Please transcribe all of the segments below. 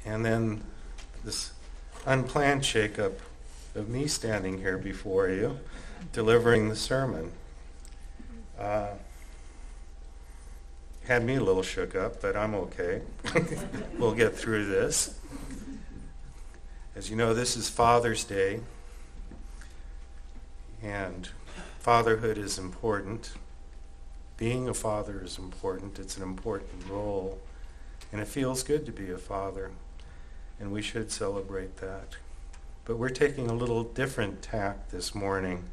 And then this unplanned shakeup of me standing here before you, delivering the sermon. Had me a little shook up, but I'm okay. We'll get through this. As you know, this is Father's Day, and fatherhood is important. Being a father is important. It's an important role, and it feels good to be a father, and we should celebrate that. But we're taking a little different tack this morning.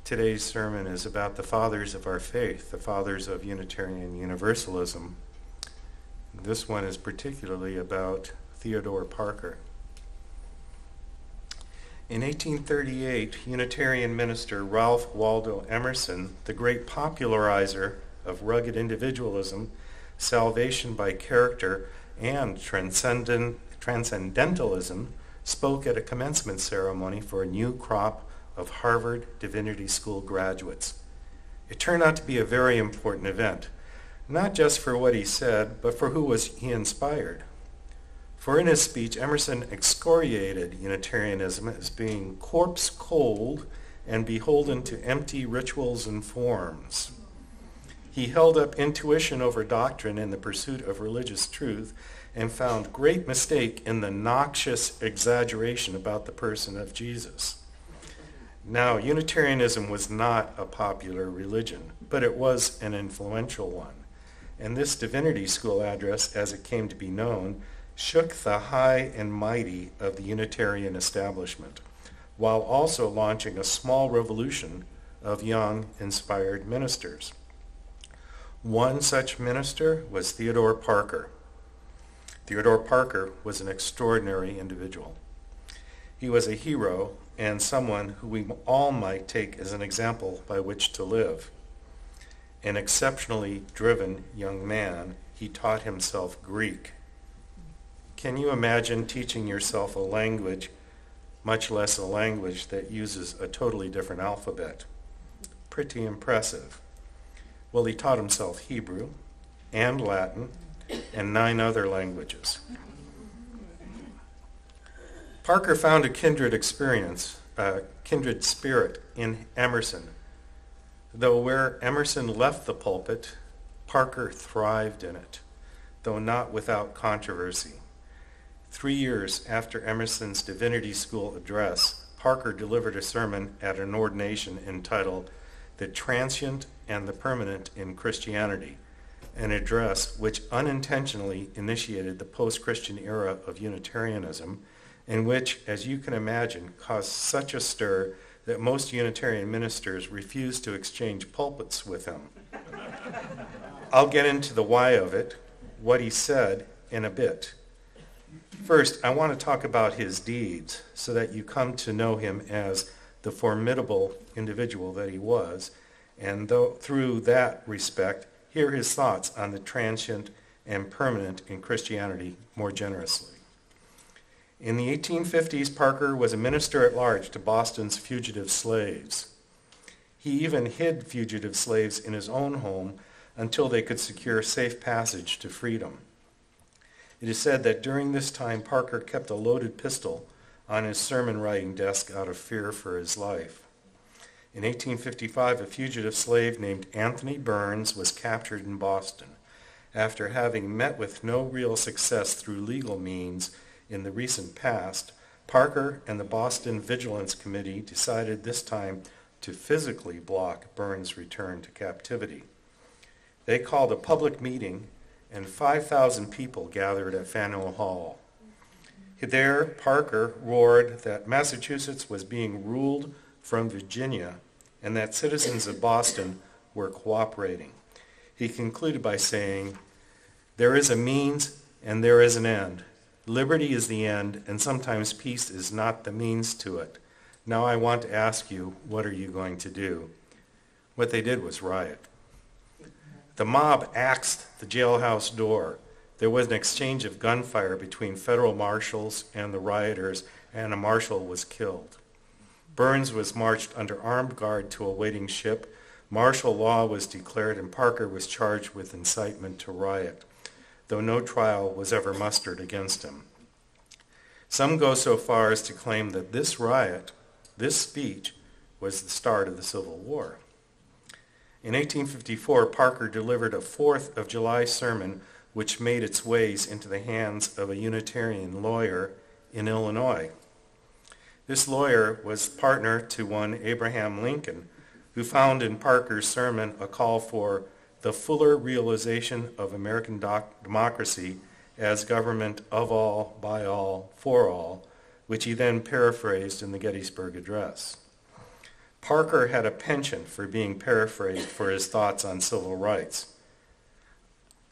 Today's sermon is about the fathers of our faith, the fathers of Unitarian Universalism. This one is particularly about Theodore Parker. In 1838, Unitarian minister Ralph Waldo Emerson, the great popularizer of rugged individualism, salvation by character, and transcendentalism, spoke at a commencement ceremony for a new crop of Harvard Divinity School graduates. It turned out to be a very important event, not just for what he said, but for who was he inspired. For in his speech, Emerson excoriated Unitarianism as being corpse cold and beholden to empty rituals and forms. He held up intuition over doctrine in the pursuit of religious truth and found great mistake in the noxious exaggeration about the person of Jesus. Now, Unitarianism was not a popular religion, but it was an influential one. And this divinity school address, as it came to be known, shook the high and mighty of the Unitarian establishment, while also launching a small revolution of young, inspired ministers. One such minister was Theodore Parker. Theodore Parker was an extraordinary individual. He was a hero and someone who we all might take as an example by which to live. An exceptionally driven young man, he taught himself Greek. Can you imagine teaching yourself a language, much less a language that uses a totally different alphabet? Pretty impressive. Well, he taught himself Hebrew and Latin and 9 other languages. Parker found a kindred spirit in Emerson. Though where Emerson left the pulpit, Parker thrived in it, though not without controversy. 3 years after Emerson's Divinity School address, Parker delivered a sermon at an ordination entitled "The Transient and the Permanent in Christianity," an address which unintentionally initiated the post-Christian era of Unitarianism, in which, as you can imagine, caused such a stir that most Unitarian ministers refused to exchange pulpits with him. I'll get into the why of it, what he said, in a bit. First, I want to talk about his deeds so that you come to know him as the formidable individual that he was, and through that respect, hear his thoughts on the transient and permanent in Christianity more generously. In the 1850s, Parker was a minister at large to Boston's fugitive slaves. He even hid fugitive slaves in his own home until they could secure safe passage to freedom. It is said that during this time, Parker kept a loaded pistol on his sermon writing desk out of fear for his life. In 1855, a fugitive slave named Anthony Burns was captured in Boston. After having met with no real success through legal means in the recent past, Parker and the Boston Vigilance Committee decided this time to physically block Burns' return to captivity. They called a public meeting, and 5,000 people gathered at Faneuil Hall. There, Parker roared that Massachusetts was being ruled from Virginia and that citizens of Boston were cooperating. He concluded by saying, "There is a means and there is an end. Liberty is the end, and sometimes peace is not the means to it. Now I want to ask you, what are you going to do?" What they did was riot. The mob axed the jailhouse door. There was an exchange of gunfire between federal marshals and the rioters, and a marshal was killed. Burns was marched under armed guard to a waiting ship. Martial law was declared, and Parker was charged with incitement to riot. though no trial was ever mustered against him. Some go so far as to claim that this riot, this speech, was the start of the Civil War. In 1854, Parker delivered a 4th of July sermon which made its ways into the hands of a Unitarian lawyer in Illinois. This lawyer was partner to one Abraham Lincoln, who found in Parker's sermon a call for the fuller realization of American democracy as government of all, by all, for all, which he then paraphrased in the Gettysburg Address. Parker had a penchant for being paraphrased for his thoughts on civil rights.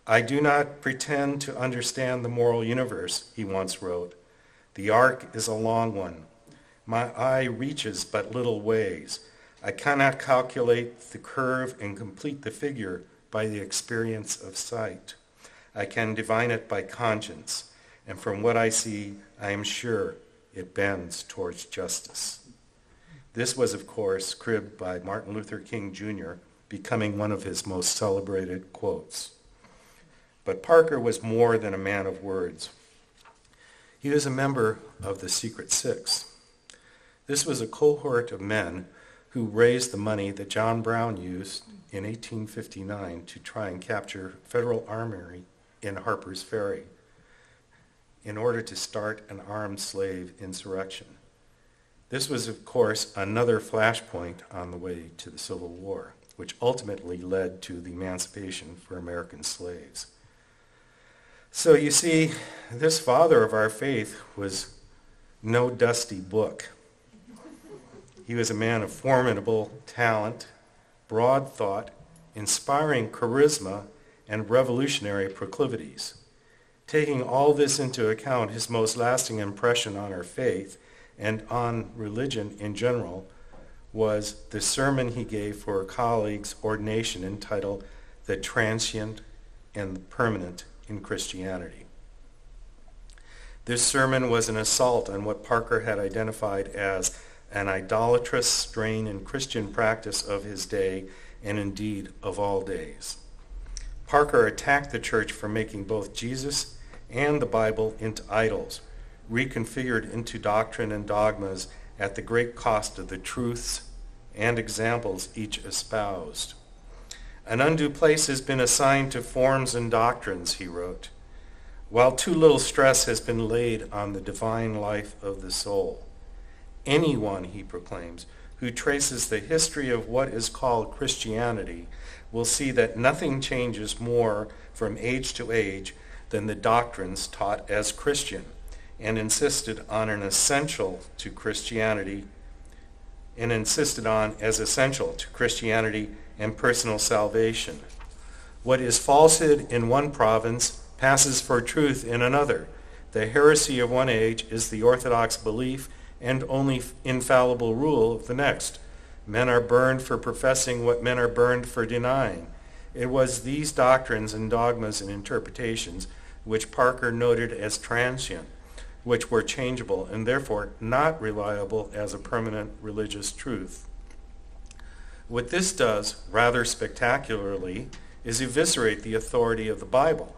"I do not pretend to understand the moral universe," he once wrote. "The arc is a long one. My eye reaches but little ways. I cannot calculate the curve and complete the figure by the experience of sight. I can divine it by conscience, and from what I see, I am sure it bends towards justice." This was, of course, cribbed by Martin Luther King Jr., becoming one of his most celebrated quotes. But Parker was more than a man of words. He was a member of the Secret Six. This was a cohort of men who raised the money that John Brown used in 1859 to try and capture Federal armory in Harper's Ferry in order to start an armed slave insurrection. This was, of course, another flashpoint on the way to the Civil War, which ultimately led to the emancipation for American slaves. So you see, this father of our faith was no dusty book. He was a man of formidable talent, broad thought, inspiring charisma, and revolutionary proclivities. Taking all this into account, his most lasting impression on our faith and on religion in general was the sermon he gave for a colleague's ordination entitled "The Transient and the Permanent in Christianity." This sermon was an assault on what Parker had identified as an idolatrous strain in Christian practice of his day, and indeed of all days. Parker attacked the church for making both Jesus and the Bible into idols, reconfigured into doctrine and dogmas at the great cost of the truths and examples each espoused. "An undue place has been assigned to forms and doctrines," he wrote, "while too little stress has been laid on the divine life of the soul. Anyone," he proclaims, "who traces the history of what is called Christianity will see that nothing changes more from age to age than the doctrines taught as Christian, and insisted on as essential to Christianity and personal salvation. What is falsehood in one province passes for truth in another. The heresy of one age is the orthodox belief and only infallible rule of the next. Men are burned for professing what men are burned for denying." It was these doctrines and dogmas and interpretations which Parker noted as transient, which were changeable and therefore not reliable as a permanent religious truth. What this does, rather spectacularly, is eviscerate the authority of the Bible.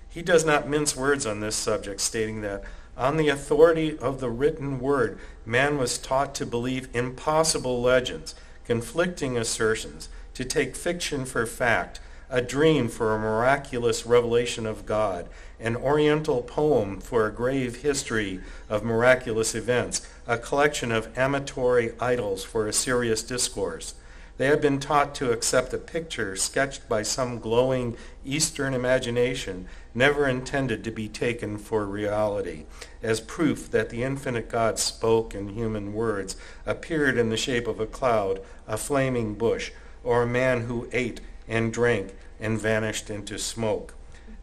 He does not mince words on this subject, stating that on the authority of the written word, man was taught to believe impossible legends, conflicting assertions, to take fiction for fact, a dream for a miraculous revelation of God, an oriental poem for a grave history of miraculous events, a collection of amatory idols for a serious discourse. They have been taught to accept a picture sketched by some glowing Eastern imagination, never intended to be taken for reality, as proof that the infinite God spoke in human words, appeared in the shape of a cloud, a flaming bush, or a man who ate and drank and vanished into smoke.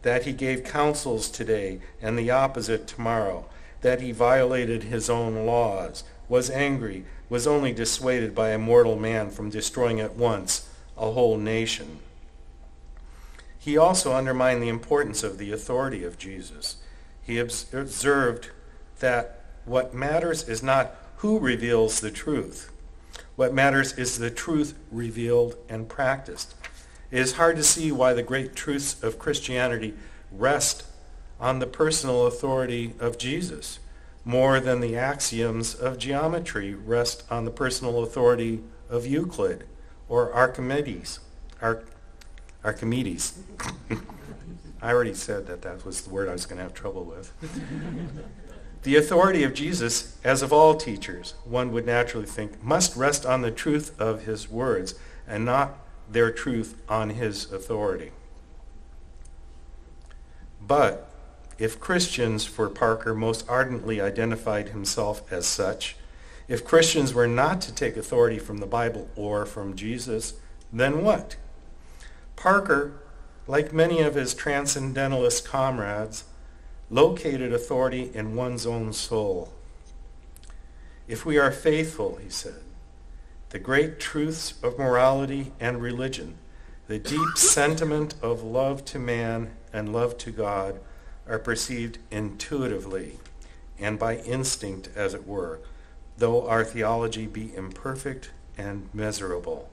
That he gave counsels today and the opposite tomorrow, that he violated his own laws, was angry, was only dissuaded by a mortal man from destroying at once a whole nation. He also undermined the importance of the authority of Jesus. He observed that what matters is not who reveals the truth. What matters is the truth revealed and practiced. It is hard to see why the great truths of Christianity rest on the personal authority of Jesus, more than the axioms of geometry rest on the personal authority of Euclid or Archimedes. Archimedes. I already said that was the word I was going to have trouble with. The authority of Jesus, as of all teachers, one would naturally think, must rest on the truth of his words and not their truth on his authority. But if Christians, for Parker, most ardently identified himself as such, if Christians were not to take authority from the Bible or from Jesus, then what? Parker, like many of his transcendentalist comrades, located authority in one's own soul. If we are faithful, he said, the great truths of morality and religion, the deep sentiment of love to man and love to God, are perceived intuitively and by instinct, as it were, though our theology be imperfect and miserable.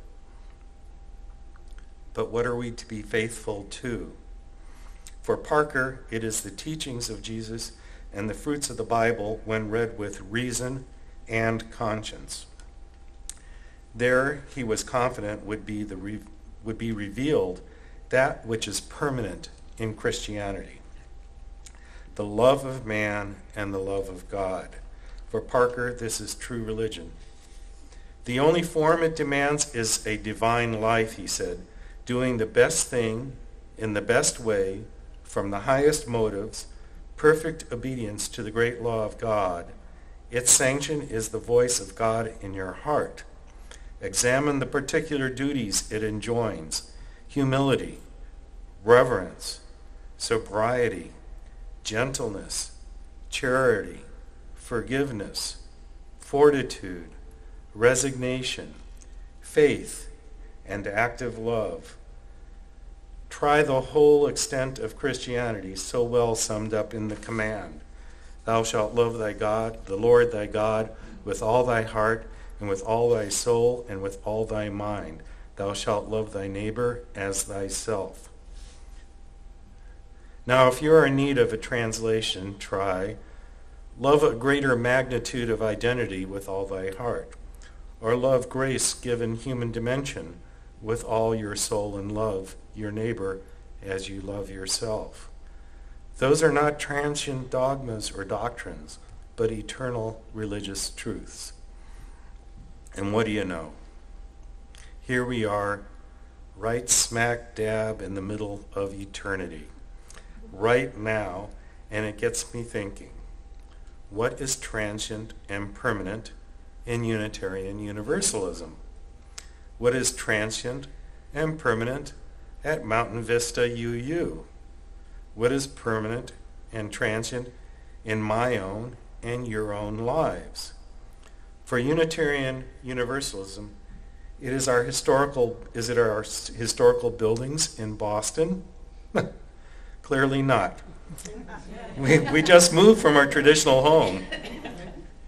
But what are we to be faithful to? For Parker, it is the teachings of Jesus and the fruits of the Bible when read with reason and conscience. There, he was confident, would be revealed that which is permanent in Christianity, the love of man and the love of God. For Parker, this is true religion. The only form it demands is a divine life, he said, doing the best thing in the best way, from the highest motives, perfect obedience to the great law of God. Its sanction is the voice of God in your heart. Examine the particular duties it enjoins: humility, reverence, sobriety, gentleness, charity, forgiveness, fortitude, resignation, faith, and active love. Try the whole extent of Christianity, so well summed up in the command: Thou shalt love thy God, the Lord thy God, with all thy heart, and with all thy soul, and with all thy mind. Thou shalt love thy neighbor as thyself. Now, if you are in need of a translation, try, love a greater magnitude of identity with all thy heart, or love grace given human dimension with all your soul, and love your neighbor as you love yourself. Those are not transient dogmas or doctrines, but eternal religious truths. And what do you know? Here we are, right smack dab in the middle of eternity, right now, and it gets me thinking, what is transient and permanent in Unitarian Universalism? What is transient and permanent at Mountain Vista UU? What is permanent and transient in my own and your own lives? For Unitarian Universalism, is it our historical buildings in Boston? Clearly not. We just moved from our traditional home.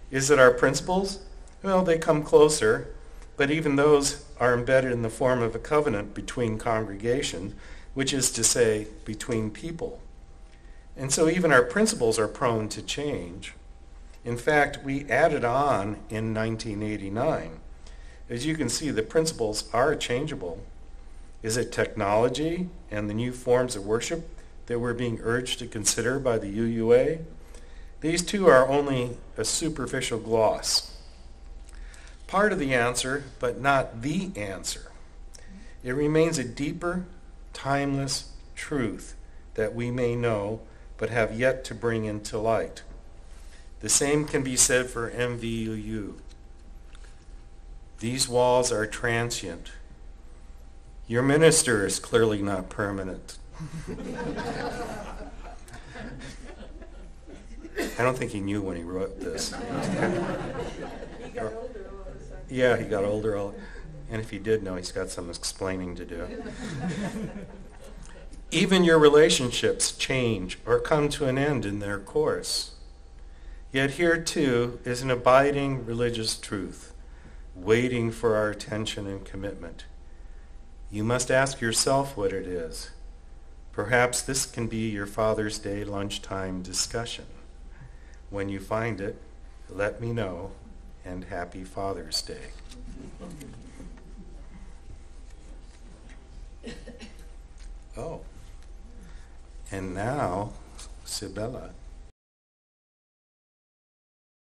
Is it our principles? Well, they come closer, but even those are embedded in the form of a covenant between congregations, which is to say, between people. And so even our principles are prone to change. In fact, we added on in 1989. As you can see, the principles are changeable. Is it technology and the new forms of worship that we're being urged to consider by the UUA? These two are only a superficial gloss. Part of the answer, but not the answer. It remains a deeper, timeless truth that we may know, but have yet to bring into light. The same can be said for MVUU. These walls are transient. Your minister is clearly not permanent. I don't think he knew when he wrote this. He got older all of a sudden. Yeah, he got older. And if he did know, he's got some explaining to do. Even your relationships change or come to an end in their course. Yet here, too, is an abiding religious truth, waiting for our attention and commitment. You must ask yourself what it is. Perhaps this can be your Father's Day lunchtime discussion. When you find it, let me know, and happy Father's Day. Oh, and now, Sibella.